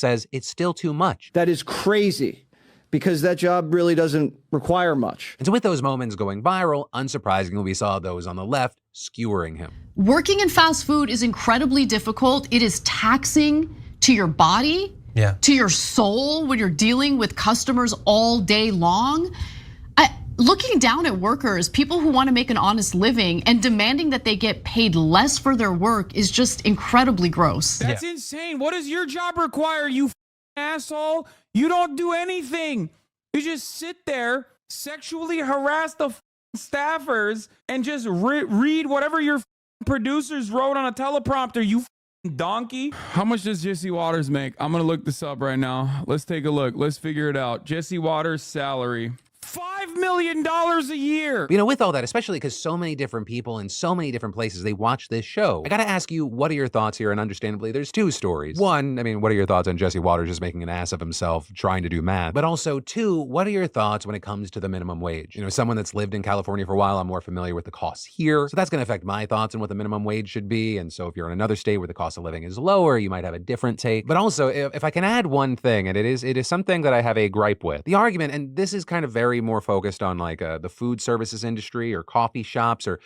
says it's still too much. That is crazy, because that job really doesn't require much. And so with those moments going viral, unsurprisingly, we saw those on the left skewering him. Working in fast food is incredibly difficult. It is taxing to your body, to your soul when you're dealing with customers all day long. Looking down at workers, people who want to make an honest living, and demanding that they get paid less for their work is just incredibly gross. That's insane. What does your job require, you asshole? You don't do anything. You just sit there, sexually harass the staffers, and just read whatever your producers wrote on a teleprompter, you donkey. How much does Jesse Waters make? I'm gonna look this up right now. Let's take a look. Let's figure it out. Jesse Waters' salary. $5 million a year. You know, with all that, especially because so many different people in so many different places, they watch this show. I gotta ask you, what are your thoughts here? And understandably, there's two stories. One, I mean, what are your thoughts on Jesse Waters just making an ass of himself, trying to do math? But also, two, what are your thoughts when it comes to the minimum wage? You know, someone that's lived in California for a while, I'm more familiar with the costs here. So that's gonna affect my thoughts on what the minimum wage should be. And so if you're in another state where the cost of living is lower, you might have a different take. But also, if I can add one thing, and it is something that I have a gripe with. The argument, and this is kind of very more focused on like the food services industry or coffee shops or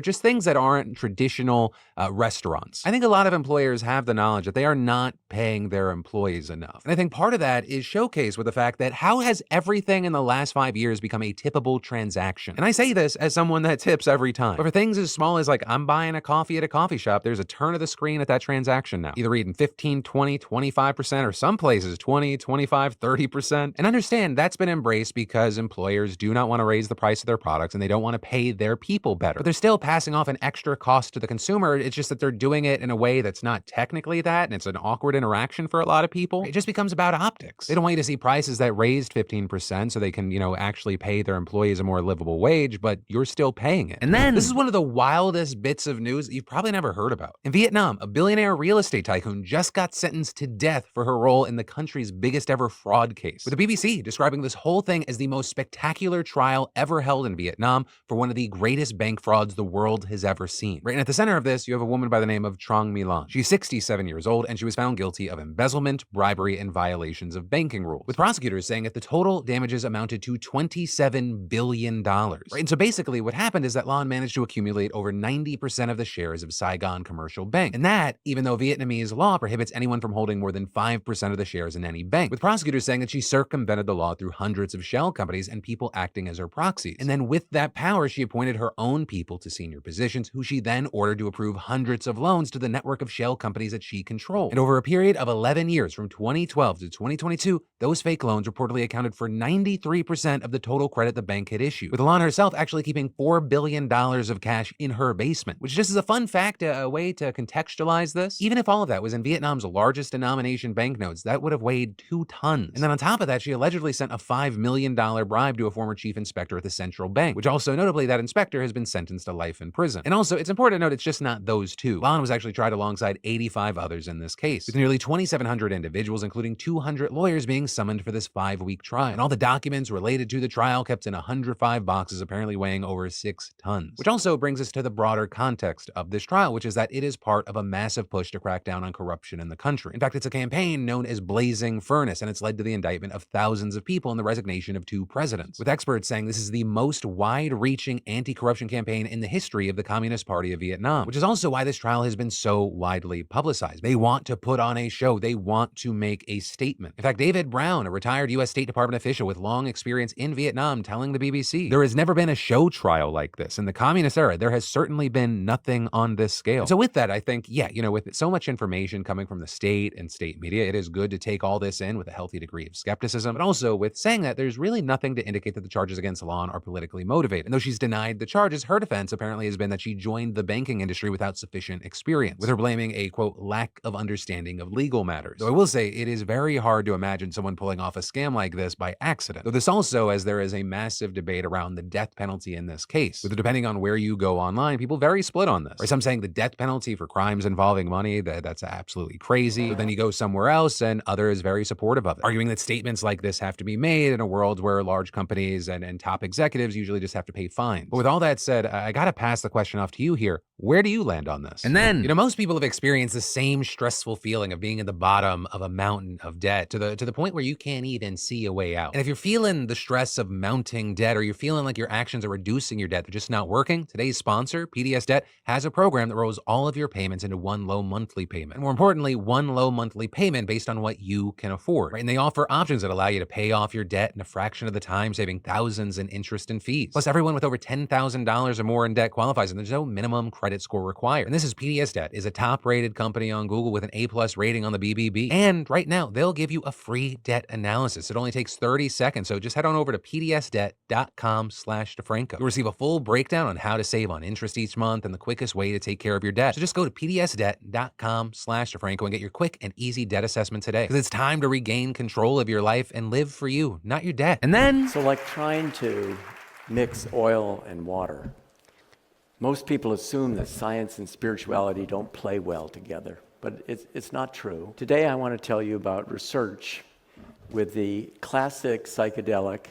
just things that aren't traditional restaurants. I think a lot of employers have the knowledge that they are not paying their employees enough. And I think part of that is showcased with the fact that how has everything in the last 5 years become a tippable transaction? And I say this as someone that tips every time. But for things as small as like I'm buying a coffee at a coffee shop, there's a turn of the screen at that transaction now. Either reading 15, 20, 25%, or some places 20, 25, 30%. And understand that's been embraced because employers do not want to raise the price of their products and they don't want to pay their people better. But they're still passing off an extra cost to the consumer. It's just that they're doing it in a way that's not technically that, and it's an awkward interaction for a lot of people. It just becomes about optics. They don't want you to see prices that raised 15% so they can, you know, actually pay their employees a more livable wage, but you're still paying it. And then this is one of the wildest bits of news that you've probably never heard about. In Vietnam, a billionaire real estate tycoon just got sentenced to death for her role in the country's biggest ever fraud case, with the BBC describing this whole thing as the most spectacular trial ever held in Vietnam for one of the greatest bank frauds the world has ever seen. Right, and at the center of this, you have a woman by the name of Trong My Lan. She's 67 years old, and she was found guilty of embezzlement, bribery, and violations of banking rules, with prosecutors saying that the total damages amounted to $27 billion. Right, and so basically what happened is that Lan managed to accumulate over 90% of the shares of Saigon Commercial Bank. And that, even though Vietnamese law prohibits anyone from holding more than 5% of the shares in any bank, with prosecutors saying that she circumvented the law through hundreds of shell companies and people acting as her proxies. And then with that power, she appointed her own people to senior positions, who she then ordered to approve hundreds of loans to the network of shell companies that she controlled. And over a period of 11 years, from 2012 to 2022, those fake loans reportedly accounted for 93% of the total credit the bank had issued, with Alana herself actually keeping $4 billion of cash in her basement, which just is a fun fact, a way to contextualize this. Even if all of that was in Vietnam's largest denomination banknotes, that would have weighed 2 tons. And then on top of that, she allegedly sent a $5 million bribe to a former chief inspector at the central bank, which also notably that inspector has been sentenced to life in prison. And also, it's important to note it's just not those two. Lan was actually tried alongside 85 others in this case, with nearly 2,700 individuals, including 200 lawyers, being summoned for this 5-week trial. And all the documents related to the trial kept in 105 boxes, apparently weighing over 6 tons. Which also brings us to the broader context of this trial, which is that it is part of a massive push to crack down on corruption in the country. In fact, it's a campaign known as Blazing Furnace, and it's led to the indictment of thousands of people and the resignation of 2 presidents, with experts saying this is the most wide-reaching anti-corruption campaign in the history of the Communist Party of Vietnam, which is also why this trial has been so widely publicized. They want to put on a show. They want to make a statement. In fact, David Brown, a retired U.S. State Department official with long experience in Vietnam, telling the BBC, there has never been a show trial like this. In the communist era, there has certainly been nothing on this scale. So with that, I think, yeah, you know, with so much information coming from the state and state media, it is good to take all this in with a healthy degree of skepticism, but also with saying that there's really nothing to indicate that the charges against Lan are politically motivated. And though she's denied the charges, her defense apparently has been that she joined the banking industry without sufficient experience, with her blaming a, quote, lack of understanding of legal matters. Though I will say it is very hard to imagine someone pulling off a scam like this by accident. Though this also, as there is a massive debate around the death penalty in this case, with depending on where you go online, people very split on this. Or some saying the death penalty for crimes involving money, that's absolutely crazy. But then you go somewhere else and others very supportive of it, arguing that statements like this have to be made in a world where large companies and top executives usually just have to pay fines. But with all that said, I gotta pass the question off to you here. Where do you land on this? And then, most people have experienced the same stressful feeling of being at the bottom of a mountain of debt to the point where you can't even see a way out. And if you're feeling the stress of mounting debt, or you're feeling like your actions are reducing your debt, they're just not working, today's sponsor, PDS Debt, has a program that rolls all of your payments into one low monthly payment. And more importantly, one low monthly payment based on what you can afford. Right? And they offer options that allow you to pay off your debt in a fraction of the time, saving thousands in interest and fees. Plus, everyone with over $10,000 or more in debt qualifies, and there's no minimum credit score required. And this is PDS Debt, is a top-rated company on Google with an A+ rating on the BBB. And right now, they'll give you a free debt analysis. It only takes 30 seconds, so just head on over to pdsdebt.com/DeFranco. You'll receive a full breakdown on how to save on interest each month and the quickest way to take care of your debt. So just go to pdsdebt.com/DeFranco and get your quick and easy debt assessment today. Because it's time to regain control of your life and live for you, not your debt. And then... So like trying to mix oil and water. Most people assume that science and spirituality don't play well together, but it's not true. Today I want to tell you about research with the classic psychedelic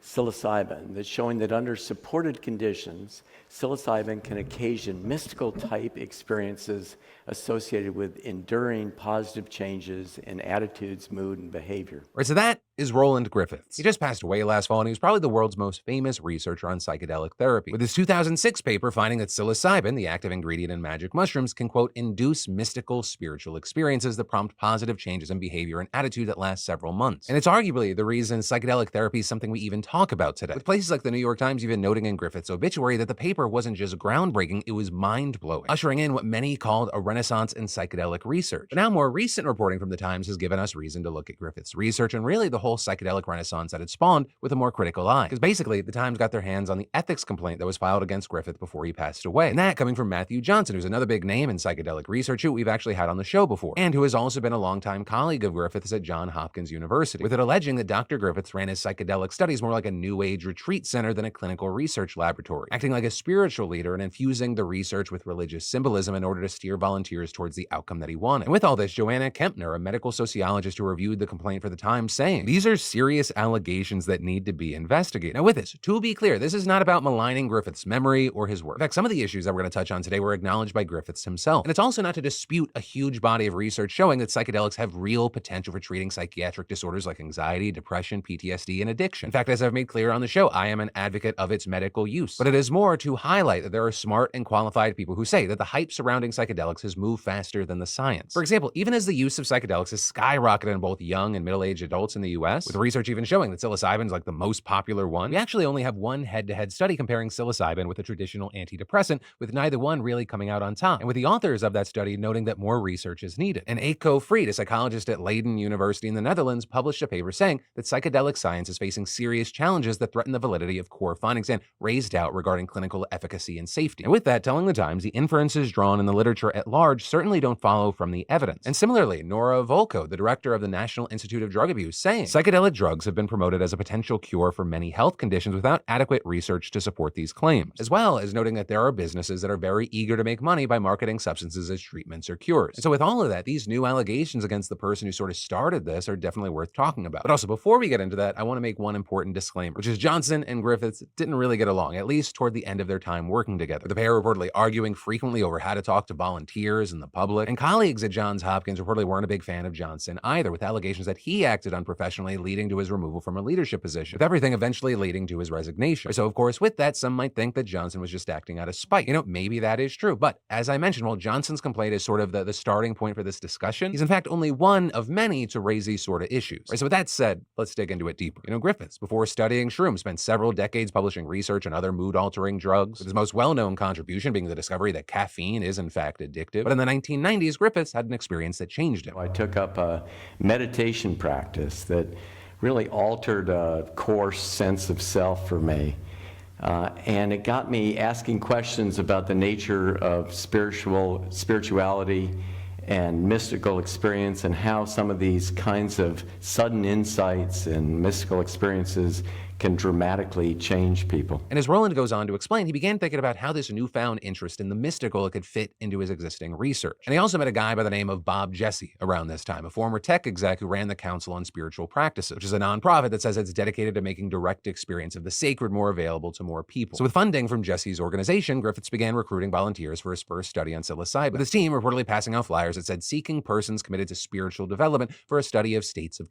psilocybin that's showing that under supported conditions, psilocybin can occasion mystical type experiences associated with enduring positive changes in attitudes, mood, and behavior. Right, so that is Roland Griffiths. He just passed away last fall, and he was probably the world's most famous researcher on psychedelic therapy, with his 2006 paper finding that psilocybin, the active ingredient in magic mushrooms, can, quote, induce mystical spiritual experiences that prompt positive changes in behavior and attitude that last several months. And it's arguably the reason psychedelic therapy is something we even talk about today, with places like the New York Times even noting in Griffiths' obituary that the paper wasn't just groundbreaking, it was mind-blowing, ushering in what many called a renaissance in psychedelic research. But now more recent reporting from the Times has given us reason to look at Griffiths' research and really the whole psychedelic renaissance that it spawned with a more critical eye. Because basically, the Times got their hands on the ethics complaint that was filed against Griffith before he passed away. And that coming from Matthew Johnson, who's another big name in psychedelic research who we've actually had on the show before, and who has also been a longtime colleague of Griffith's at Johns Hopkins University, with it alleging that Dr. Griffiths ran his psychedelic studies more like a New Age retreat center than a clinical research laboratory, acting like a spiritual leader and infusing the research with religious symbolism in order to steer volunteers towards the outcome that he wanted. And with all this, Joanna Kempner, a medical sociologist who reviewed the complaint for the Times, saying, these are serious allegations that need to be investigated. Now with this, to be clear, this is not about maligning Griffiths' memory or his work. In fact, some of the issues that we're going to touch on today were acknowledged by Griffiths himself. And it's also not to dispute a huge body of research showing that psychedelics have real potential for treating psychiatric disorders like anxiety, depression, PTSD, and addiction. In fact, as I've made clear on the show, I am an advocate of its medical use. But it is more to highlight that there are smart and qualified people who say that the hype surrounding psychedelics has moved faster than the science. For example, even as the use of psychedelics has skyrocketed in both young and middle-aged adults in the US, with research even showing that psilocybin is like the most popular one, we actually only have one head-to-head study comparing psilocybin with a traditional antidepressant, with neither one really coming out on top. And with the authors of that study noting that more research is needed. And Eiko Fried, a psychologist at Leiden University in the Netherlands, published a paper saying that psychedelic science is facing serious challenges that threaten the validity of core findings and raise doubt regarding clinical efficacy and safety. And with that, telling the Times, the inferences drawn in the literature at large certainly don't follow from the evidence. And similarly, Nora Volkow, the director of the National Institute of Drug Abuse, saying psychedelic drugs have been promoted as a potential cure for many health conditions without adequate research to support these claims, as well as noting that there are businesses that are very eager to make money by marketing substances as treatments or cures. And so with all of that, these new allegations against the person who sort of started this are definitely worth talking about. But also, before we get into that, I want to make one important disclaimer, which is Johnson and Griffiths didn't really get along, at least toward the end of their time working together, with the pair reportedly arguing frequently over how to talk to volunteers and the public. And colleagues at Johns Hopkins reportedly weren't a big fan of Johnson either, with allegations that he acted unprofessionally, leading to his removal from a leadership position, with everything eventually leading to his resignation. So of course, with that, some might think that Johnson was just acting out of spite. Maybe that is true. But as I mentioned, while Johnson's complaint is sort of the starting point for this discussion, he's in fact only one of many to raise these sort of issues. So with that said, let's dig into it deeper. Griffiths, before studying shrooms, spent several decades publishing research on other mood-altering drugs, with his most well-known contribution being the discovery that caffeine is in fact addictive. But in the 1990s, Griffiths had an experience that changed him. I took up a meditation practice that really altered a core sense of self for me. And it got me asking questions about the nature of spirituality and mystical experience, and how some of these kinds of sudden insights and mystical experiences can dramatically change people. And as Roland goes on to explain, he began thinking about how this newfound interest in the mystical could fit into his existing research. And he also met a guy by the name of Bob Jesse around this time, a former tech exec who ran the Council on Spiritual Practices, which is a nonprofit that says it's dedicated to making direct experience of the sacred more available to more people. So with funding from Jesse's organization, Griffiths began recruiting volunteers for his first study on psilocybin, with his team reportedly passing out flyers that said seeking persons committed to spiritual development for a study of states of